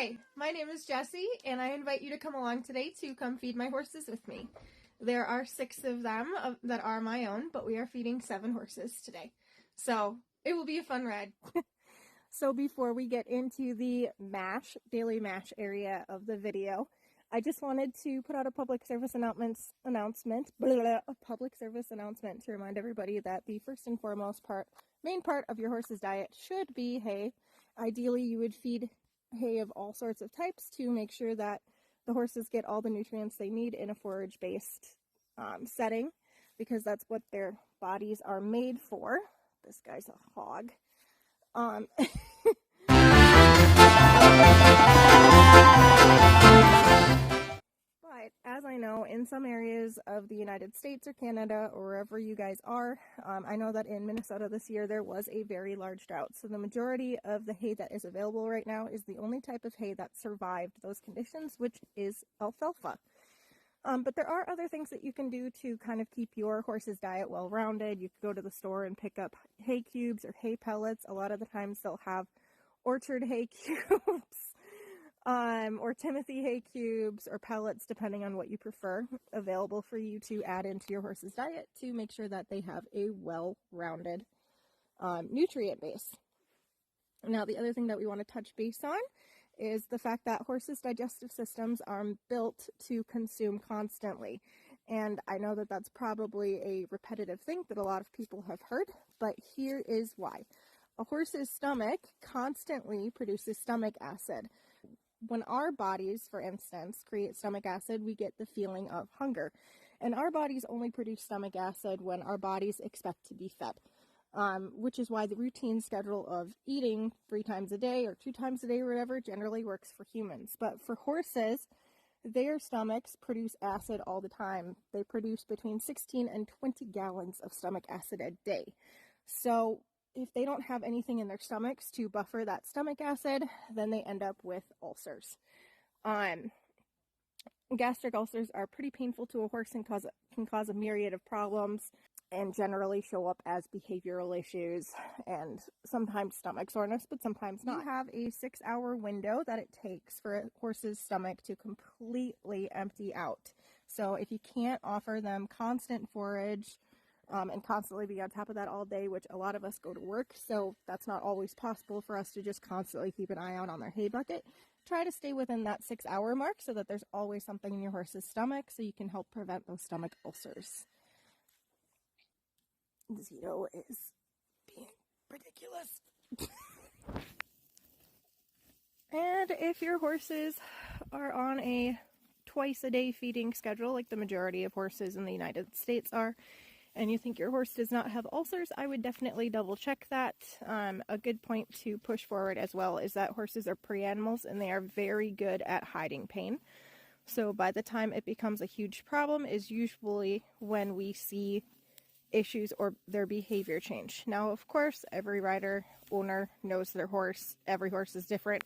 Hi, my name is Jessie, and I invite you to come along today to come feed my horses with me. There are 6 of them that are my own, but we are feeding 7 horses today. So it will be a fun ride. So before we get into the daily MASH area of the video, I just wanted to put out a public service announcement to remind everybody that the first and foremost main part of your horse's diet should be hay. Ideally, you would feed hay of all sorts of types to make sure that the horses get all the nutrients they need in a forage-based setting, because that's what their bodies are made for. This guy's a hog. But as I know, in some areas of the United States or Canada or wherever you guys are, I know that in Minnesota this year there was a very large drought. So the majority of the hay that is available right now is the only type of hay that survived those conditions, which is alfalfa. But there are other things that you can do to kind of keep your horse's diet well-rounded. You can go to the store and pick up hay cubes or hay pellets. A lot of the times they'll have orchard hay cubes. Or Timothy hay cubes or pellets, depending on what you prefer, available for you to add into your horse's diet to make sure that they have a well-rounded nutrient base. Now, the other thing that we want to touch base on is the fact that horses' digestive systems are built to consume constantly. And I know that that's probably a repetitive thing that a lot of people have heard, but here is why. A horse's stomach constantly produces stomach acid. When our bodies, for instance, create stomach acid, we get the feeling of hunger. And our bodies only produce stomach acid when our bodies expect to be fed, which is why the routine schedule of eating 3 times a day or 2 times a day or whatever generally works for humans. But for horses, their stomachs produce acid all the time. They produce between 16 and 20 gallons of stomach acid a day. So if they don't have anything in their stomachs to buffer that stomach acid, then they end up with ulcers. Gastric ulcers are pretty painful to a horse and can cause a myriad of problems, and generally show up as behavioral issues and sometimes stomach soreness, but sometimes not. You have a 6-hour window that it takes for a horse's stomach to completely empty out. So if you can't offer them constant forage, and constantly be on top of that all day, which a lot of us go to work, so that's not always possible for us to just constantly keep an eye out on their hay bucket. Try to stay within that 6-hour mark so that there's always something in your horse's stomach so you can help prevent those stomach ulcers. Zito is being ridiculous. And if your horses are on a twice-a-day feeding schedule, like the majority of horses in the United States are, and you think your horse does not have ulcers, I would definitely double check that. A good point to push forward as well is that horses are prey animals and they are very good at hiding pain. So by the time it becomes a huge problem is usually when we see issues or their behavior change. Now, of course, every rider, owner knows their horse. Every horse is different.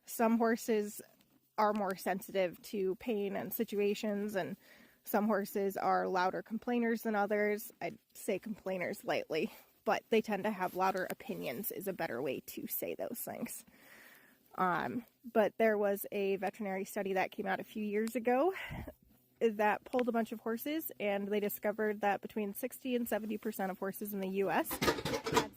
Some horses are more sensitive to pain and situations, and some horses are louder complainers than others. I'd say complainers lightly, but they tend to have louder opinions is a better way to say those things. But there was a veterinary study that came out a few years ago that polled a bunch of horses, and they discovered that between 60 and 70% of horses in the U.S. had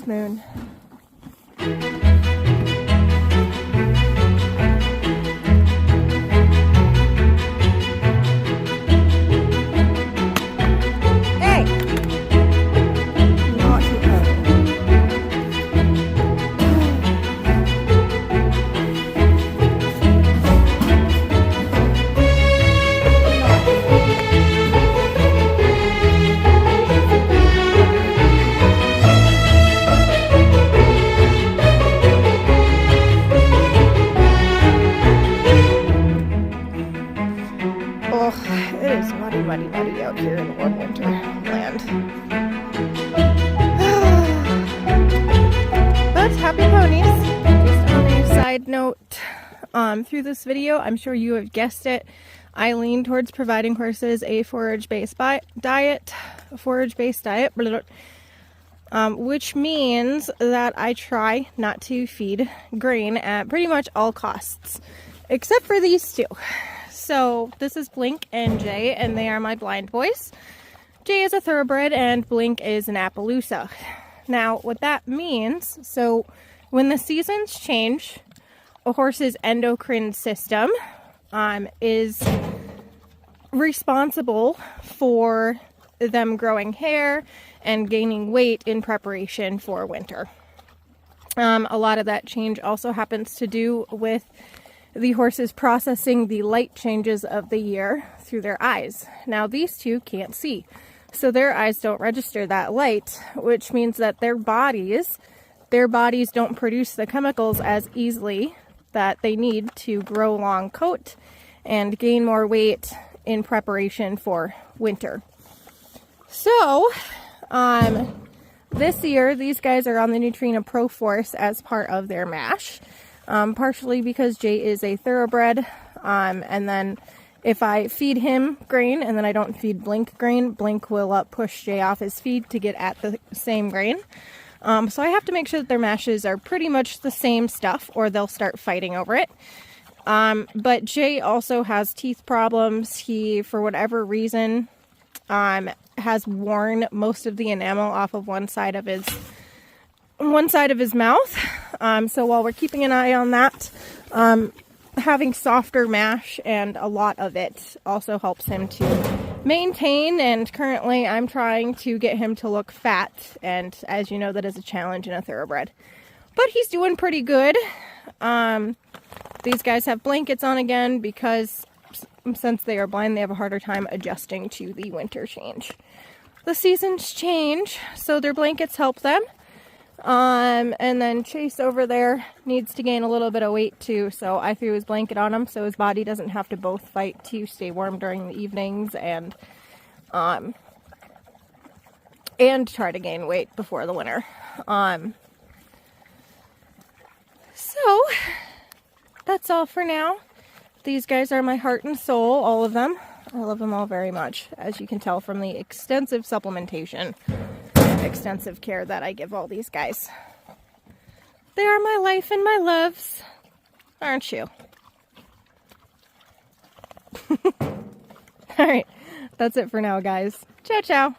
harvest moon. Hey! Not too Oh, it is muddy, muddy, muddy out here in warm winter land. But happy ponies. Just on a side note, through this video, I'm sure you have guessed it, I lean towards providing horses a forage-based diet, which means that I try not to feed grain at pretty much all costs, except for these two. So this is Blink and Jay, and they are my blind boys. Jay is a thoroughbred and Blink is an Appaloosa. Now what that means, so when the seasons change, a horse's endocrine system is responsible for them growing hair and gaining weight in preparation for winter. A lot of that change also happens to do with the horses processing the light changes of the year through their eyes. Now these two can't see, so their eyes don't register that light, which means that their bodies don't produce the chemicals as easily that they need to grow long coat and gain more weight in preparation for winter. So this year these guys are on the Nutrena Pro Force as part of their mash. Partially because Jay is a thoroughbred, and then if I feed him grain and then I don't feed Blink grain, Blink will push Jay off his feed to get at the same grain. So I have to make sure that their mashes are pretty much the same stuff or they'll start fighting over it. But Jay also has teeth problems. He, for whatever reason, has worn most of the enamel off of one side of his mouth. So while we're keeping an eye on that, having softer mash and a lot of it also helps him to maintain, and currently I'm trying to get him to look fat, and as you know, that is a challenge in a thoroughbred. But he's doing pretty good. These guys have blankets on again because since they are blind, they have a harder time adjusting to the winter change. The seasons change, so their blankets help them. And then Chase over there needs to gain a little bit of weight too, so I threw his blanket on him so his body doesn't have to both fight to stay warm during the evenings and try to gain weight before the winter. So that's all for now. These guys are my heart and soul, all of them. I love them all very much, as you can tell from the extensive supplementation, extensive care that I give all these guys. They are my life and my loves, aren't you? All right, that's it for now, guys. Ciao, ciao.